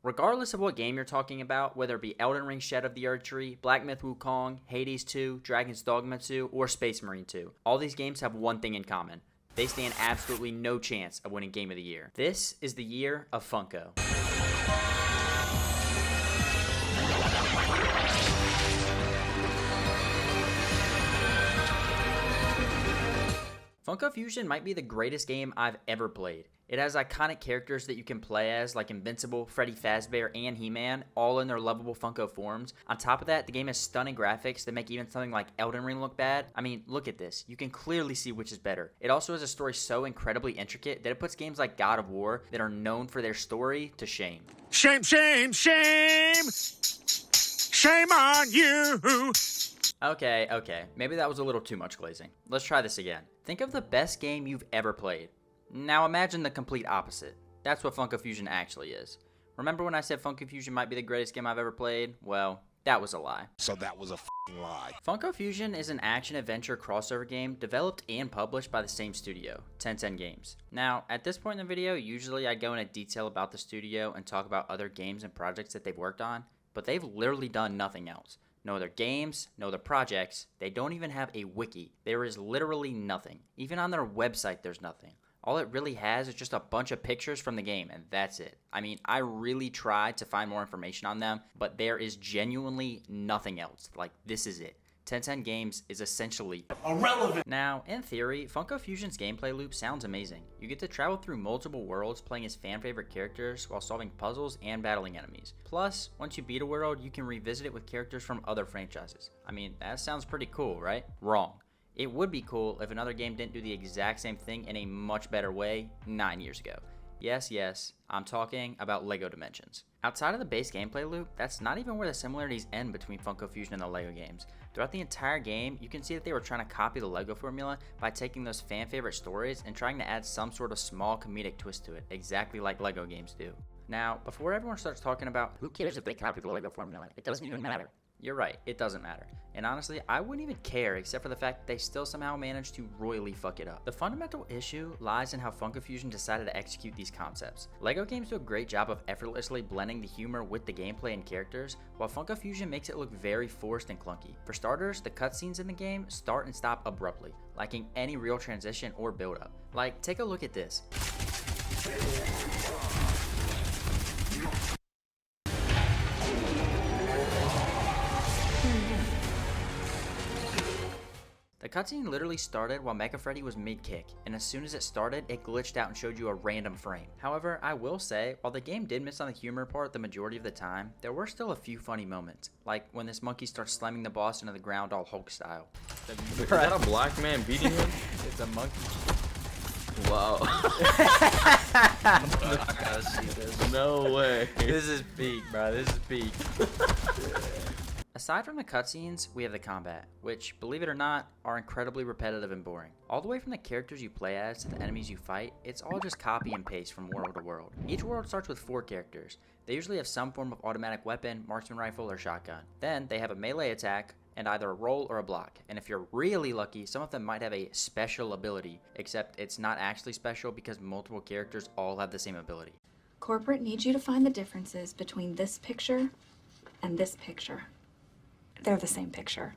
Regardless of what game you're talking about, whether it be Elden Ring Shadow of the Erdtree, Black Myth Wukong, Hades 2, Dragon's Dogma 2, or Space Marine 2, all these games have one thing in common. They stand absolutely no chance of winning Game of the Year. This is the year of Funko. Funko Fusion might be the greatest game I've ever played. It has iconic characters that you can play as, like Invincible, Freddy Fazbear, and He-Man, all in their lovable Funko forms. On top of that, the game has stunning graphics that make even something like Elden Ring look bad. I mean, look at this. You can clearly see which is better. It also has a story so incredibly intricate that it puts games like God of War, that are known for their story, to shame. Shame, shame, shame! Shame on you! Okay, maybe that was a little too much glazing. Let's try this again. Think of the best game you've ever played. Now imagine the complete opposite. That's what Funko Fusion actually is. Remember when I said Funko Fusion might be the greatest game I've ever played? Well, that was a lie. So that was a f***ing lie. Funko Fusion is an action-adventure crossover game developed and published by the same studio, 1010 Games. Now, at this point in the video, usually I go into detail about the studio and talk about other games and projects that they've worked on, but they've literally done nothing else. No other games, no other projects. They don't even have a wiki. There is literally nothing. Even on their website, there's nothing. All it really has is just a bunch of pictures from the game, and that's it. I mean, I really tried to find more information on them, but there is genuinely nothing else. Like, this is it. 1010 Games is essentially irrelevant. Now, in theory, Funko Fusion's gameplay loop sounds amazing. You get to travel through multiple worlds playing as fan-favorite characters while solving puzzles and battling enemies. Plus, once you beat a world, you can revisit it with characters from other franchises. I mean, that sounds pretty cool, right? Wrong. It would be cool if another game didn't do the exact same thing in a much better way 9 years ago. Yes, I'm talking about LEGO Dimensions. Outside of the base gameplay loop, that's not even where the similarities end between Funko Fusion and the LEGO games. Throughout the entire game, you can see that they were trying to copy the LEGO formula by taking those fan-favorite stories and trying to add some sort of small comedic twist to it, exactly like LEGO games do. Now, before everyone starts talking about, who cares if they copy the LEGO formula, it doesn't even matter. You're right, it doesn't matter. And honestly, I wouldn't even care except for the fact that they still somehow managed to royally fuck it up. The fundamental issue lies in how Funko Fusion decided to execute these concepts. LEGO games do a great job of effortlessly blending the humor with the gameplay and characters, while Funko Fusion makes it look very forced and clunky. For starters, the cutscenes in the game start and stop abruptly, lacking any real transition or build up. Like, take a look at this. The cutscene literally started while Mecha Freddy was mid-kick, and as soon as it started, it glitched out and showed you a random frame. However, I will say, while the game did miss on the humor part the majority of the time, there were still a few funny moments, like when this monkey starts slamming the boss into the ground all Hulk style. Is that a black man beating him? It's a monkey. Wow. I gotta see this. No way. This is peak, bro. This is peak. Aside from the cutscenes, we have the combat, which, believe it or not, are incredibly repetitive and boring. All the way from the characters you play as to the enemies you fight, it's all just copy and paste from world to world. Each world starts with 4 characters. They usually have some form of automatic weapon, marksman rifle, or shotgun. Then, they have a melee attack, and either a roll or a block. And if you're really lucky, some of them might have a special ability, except it's not actually special because multiple characters all have the same ability. Corporate needs you to find the differences between this picture and this picture. They're the same picture.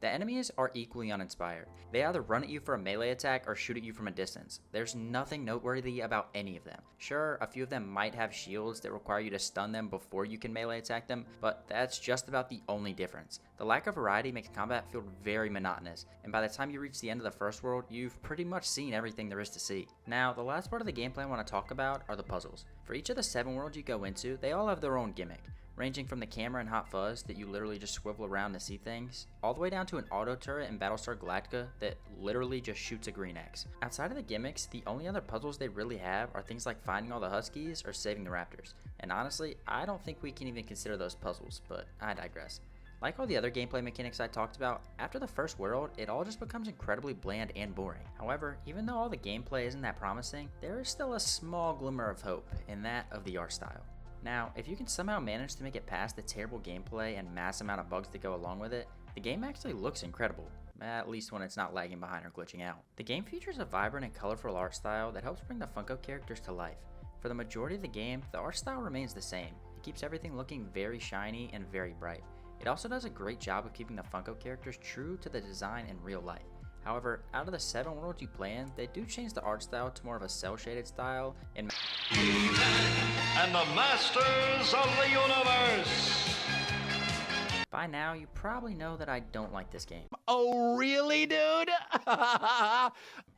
The enemies are equally uninspired. They either run at you for a melee attack or shoot at you from a distance. There's nothing noteworthy about any of them. Sure, a few of them might have shields that require you to stun them before you can melee attack them, but that's just about the only difference. The lack of variety makes combat feel very monotonous, and by the time you reach the end of the first world, you've pretty much seen everything there is to see. Now, the last part of the gameplay I want to talk about are the puzzles. For each of the 7 worlds you go into, they all have their own gimmick, ranging from the camera and Hot Fuzz that you literally just swivel around to see things, all the way down to an auto turret in Battlestar Galactica that literally just shoots a green X. Outside of the gimmicks, the only other puzzles they really have are things like finding all the Huskies or saving the Raptors. And honestly, I don't think we can even consider those puzzles, but I digress. Like all the other gameplay mechanics I talked about, after the first world, it all just becomes incredibly bland and boring. However, even though all the gameplay isn't that promising, there is still a small glimmer of hope, in that of the art style. Now, if you can somehow manage to make it past the terrible gameplay and mass amount of bugs that go along with it, the game actually looks incredible, at least when it's not lagging behind or glitching out. The game features a vibrant and colorful art style that helps bring the Funko characters to life. For the majority of the game, the art style remains the same. It keeps everything looking very shiny and very bright. It also does a great job of keeping the Funko characters true to the design in real life. However, out of the 7 worlds you play in, they do change the art style to more of a cel-shaded style and the masters of the universe. by now, you probably know that I don't like this game. Oh, really, dude?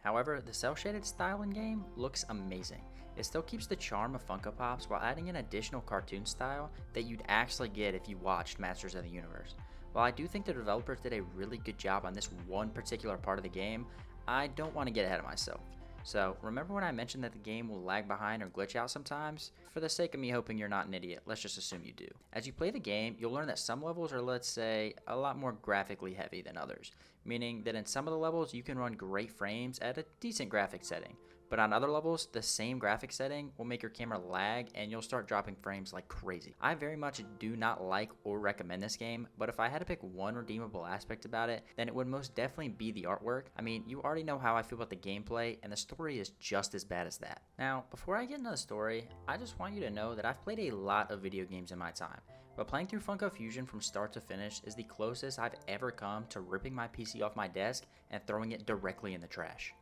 However, the cel-shaded style in game looks amazing. It still keeps the charm of Funko Pops while adding an additional cartoon style that you'd actually get if you watched Masters of the Universe. While I do think the developers did a really good job on this one particular part of the game, I don't want to get ahead of myself. So, remember when I mentioned that the game will lag behind or glitch out sometimes? For the sake of me hoping you're not an idiot, let's just assume you do. As you play the game, you'll learn that some levels are, let's say, a lot more graphically heavy than others, meaning that in some of the levels you can run great frames at a decent graphic setting. But on other levels, the same graphic setting will make your camera lag and you'll start dropping frames like crazy. I very much do not like or recommend this game, but if I had to pick one redeemable aspect about it, then it would most definitely be the artwork. I mean, you already know how I feel about the gameplay, and the story is just as bad as that. Now, before I get into the story, I just want you to know that I've played a lot of video games in my time, but playing through Funko Fusion from start to finish is the closest I've ever come to ripping my PC off my desk and throwing it directly in the trash.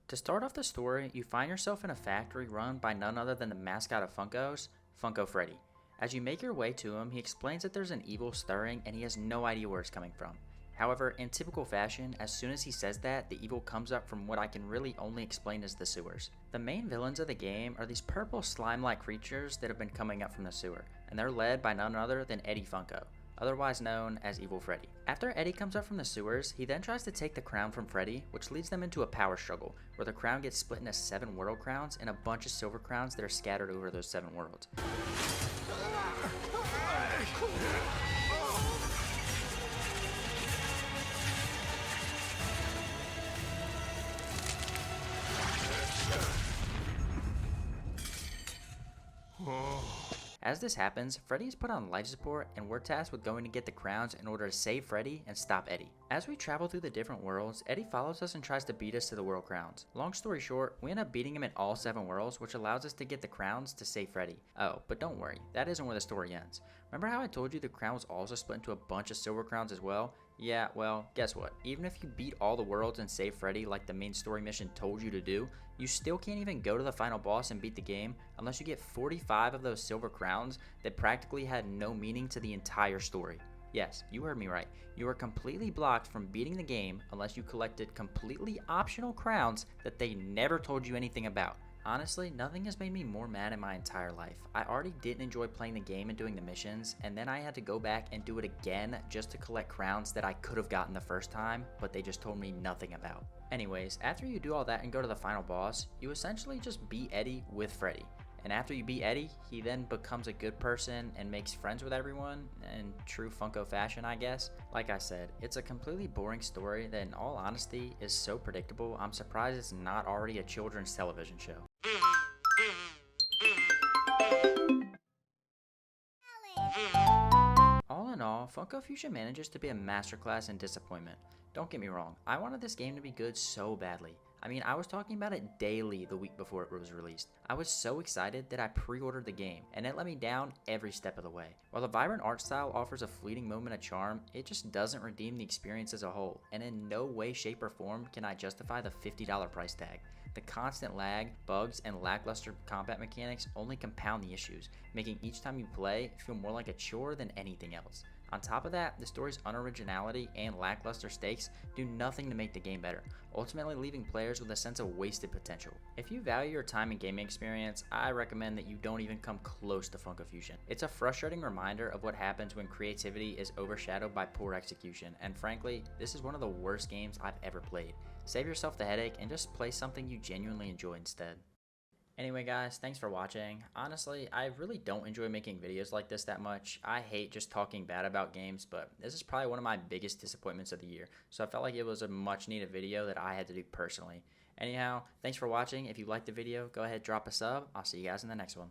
To start off the story, you find yourself in a factory run by none other than the mascot of Funko's, Funko Freddy. As you make your way to him, he explains that there's an evil stirring and he has no idea where it's coming from. However, in typical fashion, as soon as he says that, the evil comes up from what I can really only explain as the sewers. The main villains of the game are these purple slime-like creatures that have been coming up from the sewer, and they're led by none other than Eddie Funko, otherwise known as Evil Freddy. After Eddie comes up from the sewers, he then tries to take the crown from Freddy, which leads them into a power struggle, where the crown gets split into 7 world crowns and a bunch of silver crowns that are scattered over those 7 worlds. As this happens, Freddy is put on life support and we're tasked with going to get the crowns in order to save Freddy and stop Eddie. As we travel through the different worlds, Eddie follows us and tries to beat us to the world crowns. Long story short, we end up beating him in all 7 worlds, which allows us to get the crowns to save Freddy. Oh, but don't worry, that isn't where the story ends. Remember how I told you the crown was also split into a bunch of silver crowns as well? Yeah, well, guess what? Even if you beat all the worlds and save Freddy like the main story mission told you to do, you still can't even go to the final boss and beat the game unless you get 45 of those silver crowns that practically had no meaning to the entire story. Yes, you heard me right. You are completely blocked from beating the game unless you collected completely optional crowns that they never told you anything about. Honestly, nothing has made me more mad in my entire life. I already didn't enjoy playing the game and doing the missions, and then I had to go back and do it again just to collect crowns that I could have gotten the first time, but they just told me nothing about. Anyways, after you do all that and go to the final boss, you essentially just beat Eddie with Freddy. And after you beat Eddie, he then becomes a good person and makes friends with everyone, in true Funko fashion, I guess. Like I said, it's a completely boring story that in all honesty is so predictable, I'm surprised it's not already a children's television show. All in all, Funko Fusion manages to be a masterclass in disappointment. Don't get me wrong, I wanted this game to be good so badly. I mean, I was talking about it daily the week before it was released. I was so excited that I pre-ordered the game, and it let me down every step of the way. While the vibrant art style offers a fleeting moment of charm, it just doesn't redeem the experience as a whole, and in no way, shape, or form can I justify the $50 price tag. The constant lag, bugs, and lackluster combat mechanics only compound the issues, making each time you play feel more like a chore than anything else. On top of that, the story's unoriginality and lackluster stakes do nothing to make the game better, ultimately leaving players with a sense of wasted potential. If you value your time and gaming experience, I recommend that you don't even come close to Funko Fusion. It's a frustrating reminder of what happens when creativity is overshadowed by poor execution, and frankly, this is one of the worst games I've ever played. Save yourself the headache and just play something you genuinely enjoy instead. Anyway guys, thanks for watching. Honestly, I really don't enjoy making videos like this that much. I hate just talking bad about games, but this is probably one of my biggest disappointments of the year. So I felt like it was a much needed video that I had to do personally. Anyhow, thanks for watching. If you liked the video, go ahead, drop a sub. I'll see you guys in the next one.